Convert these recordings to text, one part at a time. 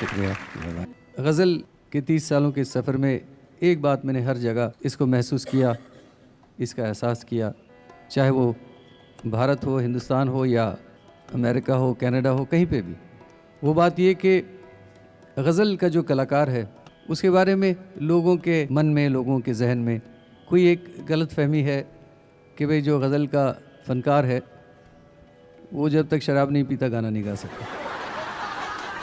शुक्रिया। गज़ल के 30 सालों के सफ़र में एक बात मैंने हर जगह इसको महसूस किया, इसका एहसास किया, चाहे वो भारत हो, हिंदुस्तान हो या अमेरिका हो, कनाडा हो, कहीं पे भी, वो बात ये कि गज़ल का जो कलाकार है उसके बारे में लोगों के मन में, लोगों के जहन में कोई एक गलत फहमी है कि भाई जो गज़ल का फ़नकार है वो जब तक शराब नहीं पीता गाना नहीं गा सकता।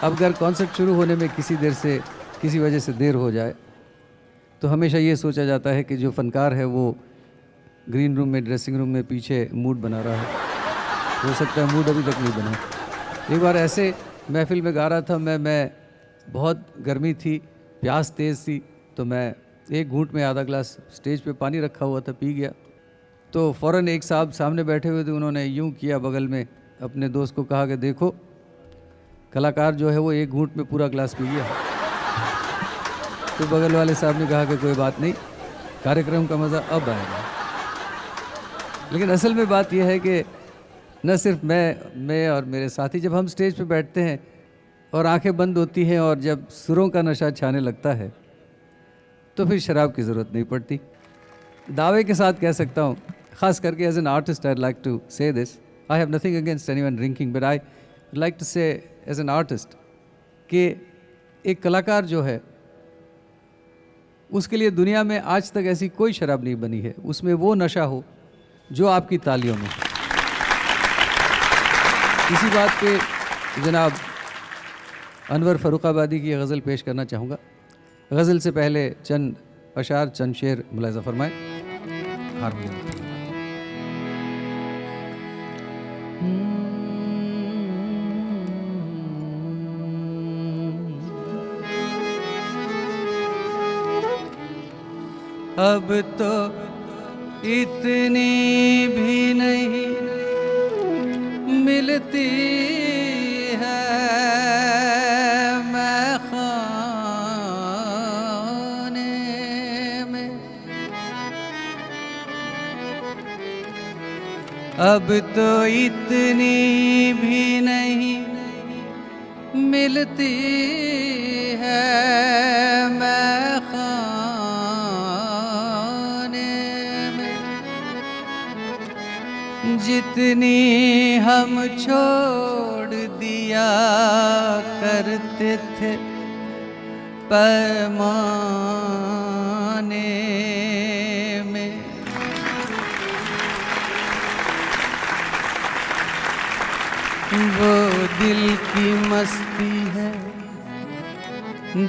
अब अगर कॉन्सर्ट शुरू होने में किसी वजह से देर हो जाए तो हमेशा ये सोचा जाता है कि जो फ़नकार है वो ग्रीन रूम में, ड्रेसिंग रूम में पीछे मूड बना रहा है। हो सकता है मूड अभी तक नहीं बना। एक बार ऐसे महफ़िल में गा रहा था मैं बहुत गर्मी थी, प्यास तेज़ थी, तो मैं एक घूंट में आधा ग्लास स्टेज पे पानी रखा हुआ था पी गया। तो फ़ौरन एक साहब सामने बैठे हुए थे, उन्होंने यूं किया बगल में, अपने दोस्त को कहा कि देखो कलाकार जो है वो एक घूंट में पूरा ग्लास पी गया। तो बगल वाले साहब ने कहा कि कोई बात नहीं, कार्यक्रम का मज़ा अब आएगा। लेकिन असल में बात यह है कि न सिर्फ मैं और मेरे साथी जब हम स्टेज पे बैठते हैं और आंखें बंद होती हैं और जब सुरों का नशा छाने लगता है तो फिर शराब की ज़रूरत नहीं पड़ती। दावे के साथ कह सकता हूँ, ख़ास करके as an artist I like to say this, I have nothing against anyone drinking, but I like to say as an artist कि एक कलाकार जो है उसके लिए दुनिया में आज तक ऐसी कोई शराब नहीं बनी है उसमें वो नशा हो जो आपकी तालियों में। इसी बात पे जनाब अनवर फरुखाबादी की गज़ल पेश करना चाहूँगा। गज़ल से पहले चंद अशार, चंद शेर मुलाज़ा फरमाएं। हारमोनियम। अब तो इतनी भी नहीं मिलती है मैं खाने में, अब तो इतनी भी नहीं मिलती है मैं खाने में, जितनी हम छोड़ दिया करते थे पैमाने में। वो दिल की मस्ती है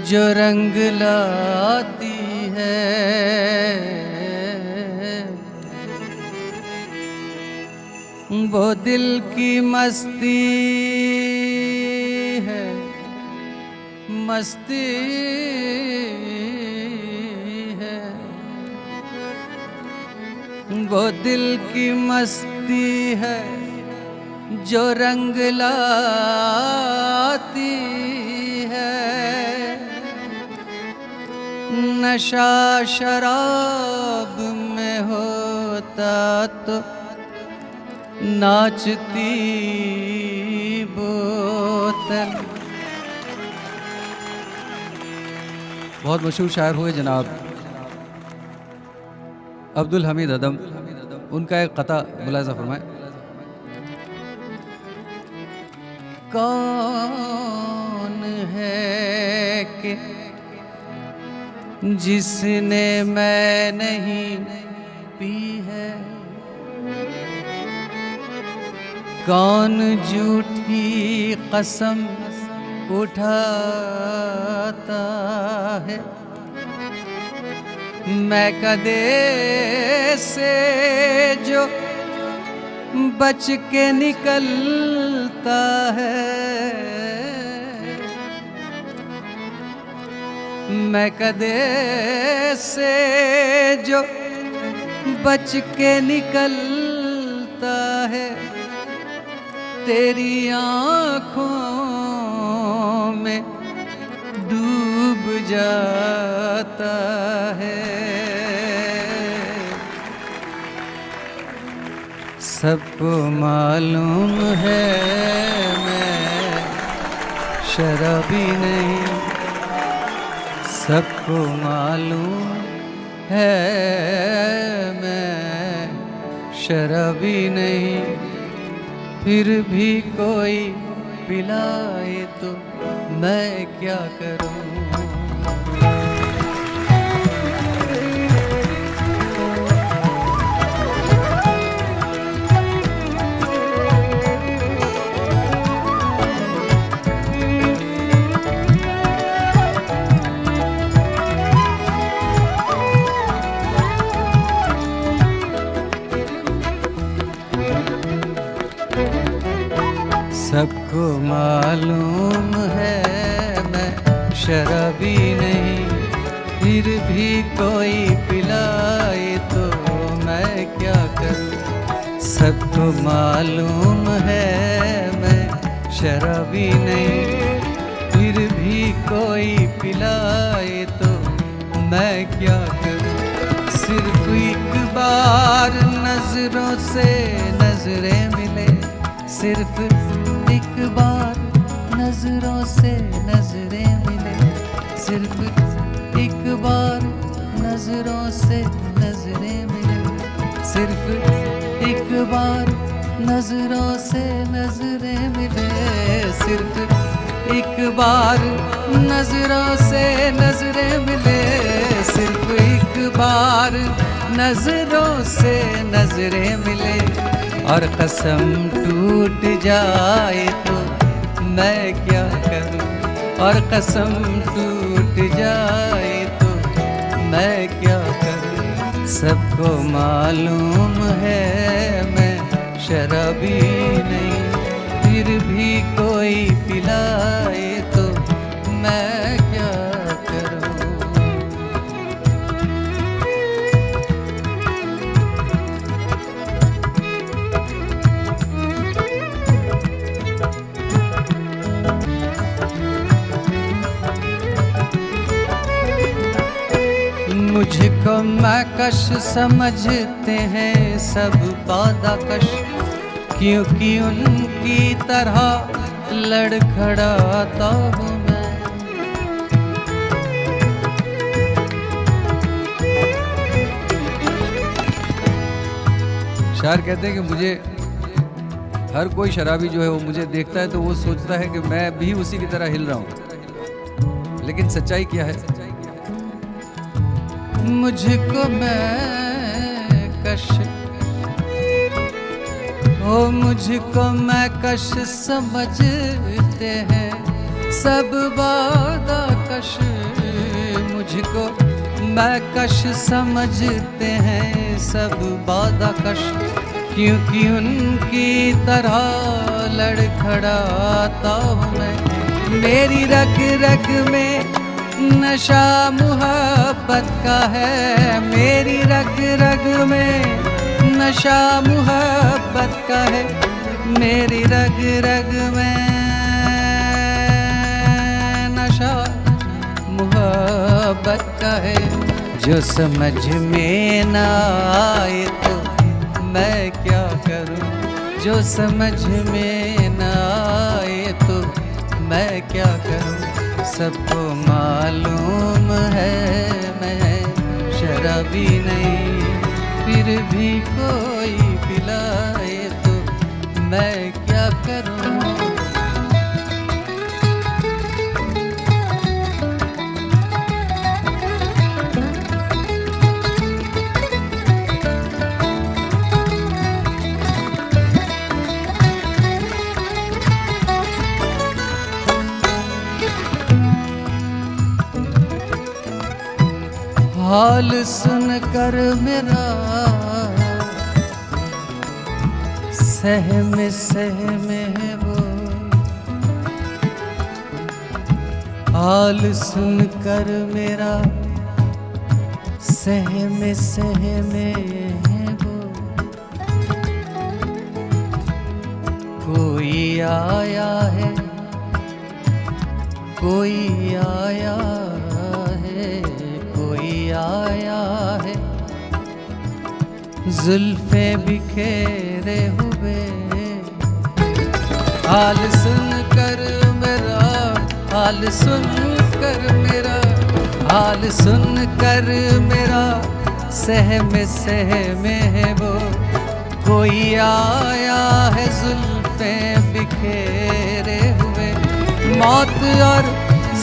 जो रंग लाती है, वो दिल की मस्ती है, मस्ती है, वो दिल की मस्ती है जो रंग लाती है। नशा शराब में होता तो नाचती बोतल। बहुत मशहूर शायर हुए जनाब अब्दुल हमीद अदम, उनका एक कता मुलाज़ा फरमाएं। कौन है कि जिसने मैं नहीं पी है, कौन झूठी कसम उठाता है। मैं कदे से जो बच के निकलता है, मैं कदे से जो बच के निकलता है, तेरी आँखों में डूब जाता है। सबको मालूम है मैं शराबी नहीं, सबको मालूम है मैं शराबी नहीं, फिर भी कोई पिलाए तो मैं क्या करूं। सबको मालूम है मैं शराबी नहीं, फिर भी कोई पिलाए तो मैं क्या करूं। सबको मालूम है मैं शराबी नहीं, फिर भी कोई पिलाए तो मैं क्या करूं। सिर्फ एक बार नजरों से नजरें मिले, सिर्फ एक बार नजरों से नजरें मिले, सिर्फ एक बार नजरों से नजरें मिले, सिर्फ एक बार नजरों से नजरें मिले, सिर्फ एक बार नजरों से नजरें मिले, सिर्फ एक बार नजरों से नजरें मिले, और कसम टूट जाए तो मैं क्या करूं। और कसम टूट जाए तो मैं क्या करूं। सबको मालूम है मैं शराबी नहीं, फिर भी कोई पिलाए तो मैं क्या करूं। मुझको मैकश समझते हैं सब बादाकश, क्योंकि उनकी तरह लड़खड़ाता हूँ मैं। शायर कहते हैं कि मुझे हर कोई शराबी जो है वो मुझे देखता है तो वो सोचता है कि मैं भी उसी की तरह हिल रहा हूँ, लेकिन सच्चाई क्या है। मुझको मैकश, ओ मुझको मैकश समझते हैं सब बादाकश, मुझको मैकश समझते हैं सब बादाकश, क्योंकि उनकी तरह लड़खड़ाता हूँ मैं। मेरी रग रग में नशा मुहब्बत का है, मेरी रग रग में नशा मुहब्बत का है, मेरी रग रग में नशा मुहब्बत का है। जो समझ में ना आए तो मैं क्या करूं, जो समझ में ना आए तो मैं क्या करूं। सबको मालूम है मैं शराबी नहीं, फिर भी कोई पिलाए तो मैं क्या करूं। हाल सुनकर मेरा सहमे सहमे वो, हाल सुनकर मेरा सहमे सहमे वो। कोई आया है, कोई आया है, कोई आया है, जुल्फे बिखेरे हुए। हाल सुनकर मेरा हाल सुन कर मेरा, हाल सुन कर मेरा, सहमे है वो, कोई आया है जुल्फे बिखेरे हुए। मौत और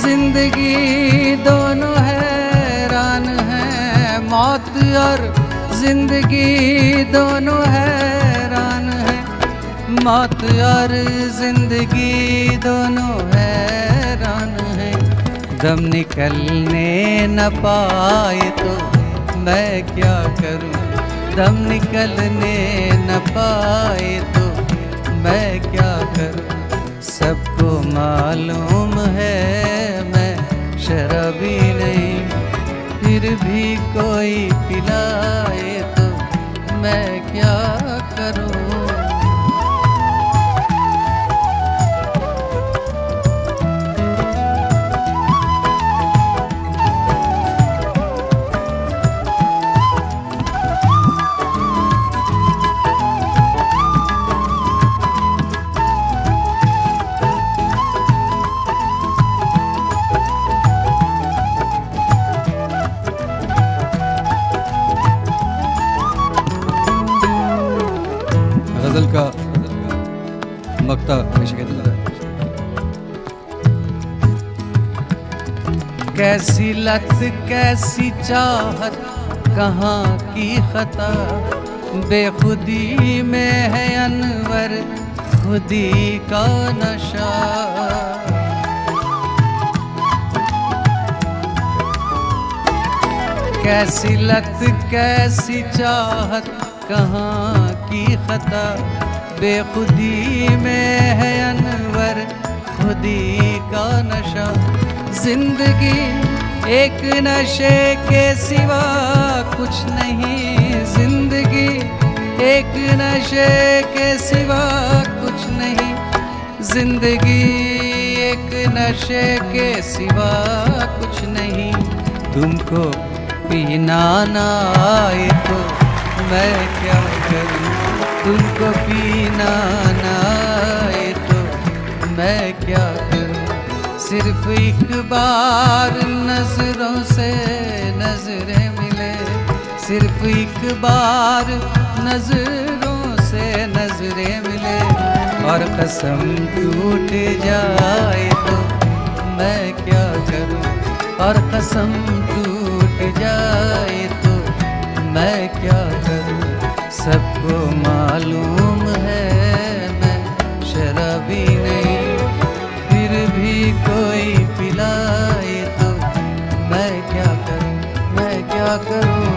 जिंदगी दोनों हैरान हैं, मौत और जिंदगी दोनों हैरान हैं, मौत और जिंदगी दोनों हैरान हैं। दम निकलने न पाए तो मैं क्या करूं, दम निकलने न पाए तो मैं क्या करूं। सबको मालूम है मैं शराबी नहीं, फिर भी कोई पिलाए तो मैं क्या करूं। गज़ल का मक्ता हमेशा कहता है, कैसी लत कैसी चाहत कहाँ की खता, बेखुदी में है अनवर खुदी का नशा। कैसी लत कैसी चाहत कहाँ की खता, बेखुदी में है अनवर खुदी का नशा। जिंदगी एक नशे के सिवा कुछ नहीं, जिंदगी एक नशे के सिवा कुछ नहीं, जिंदगी एक नशे के सिवा कुछ नहीं। तुमको पीना ना आए तो मैं क्या करूं, तुमको पीना ना आए तो मैं क्या करूं। सिर्फ एक बार नजरों से नजरें मिले, सिर्फ एक बार नजरों से नजरें मिले, और कसम टूट जाए तो मैं क्या करूं, और कसम टूट जाए तो मैं क्या करूं। सबको मालूम है मैं शराबी नहीं, फिर भी कोई पिलाए तो मैं क्या करूं, मैं क्या करूं।